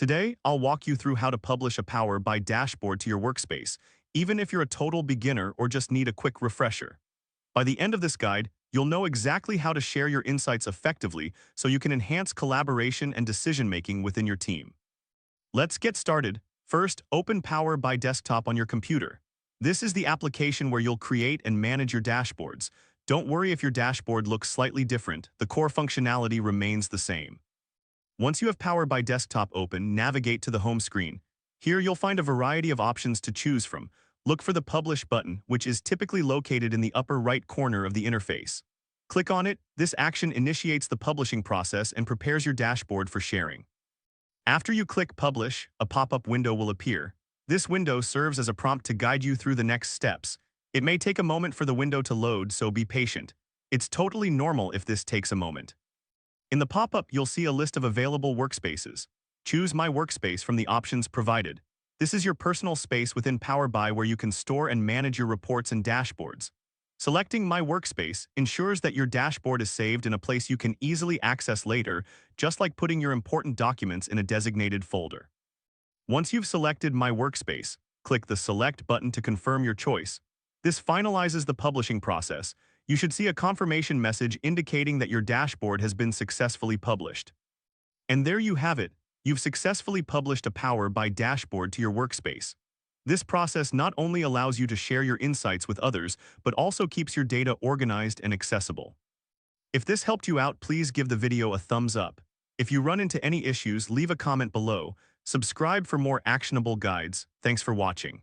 Today, I'll walk you through how to publish a Power BI dashboard to your workspace, even if you're a total beginner or just need a quick refresher. By the end of this guide, you'll know exactly how to share your insights effectively so you can enhance collaboration and decision-making within your team. Let's get started. First, open Power BI Desktop on your computer. This is the application where you'll create and manage your dashboards. Don't worry if your dashboard looks slightly different, the core functionality remains the same. Once you have Power BI Desktop open, navigate to the home screen. Here you'll find a variety of options to choose from. Look for the Publish button, which is typically located in the upper right corner of the interface. Click on it. This action initiates the publishing process and prepares your dashboard for sharing. After you click Publish, a pop-up window will appear. This window serves as a prompt to guide you through the next steps. It may take a moment for the window to load, so be patient. It's totally normal if this takes a moment. In the pop-up, you'll see a list of available workspaces. Choose My Workspace from the options provided. This is your personal space within Power BI where you can store and manage your reports and dashboards. Selecting My Workspace ensures that your dashboard is saved in a place you can easily access later, just like putting your important documents in a designated folder. Once you've selected My Workspace, click the Select button to confirm your choice. This finalizes the publishing process. You should see a confirmation message indicating that your dashboard has been successfully published. And there you have it. You've successfully published a Power BI dashboard to your workspace. This process not only allows you to share your insights with others, but also keeps your data organized and accessible. If this helped you out, please give the video a thumbs up. If you run into any issues, leave a comment below. Subscribe for more actionable guides. Thanks for watching.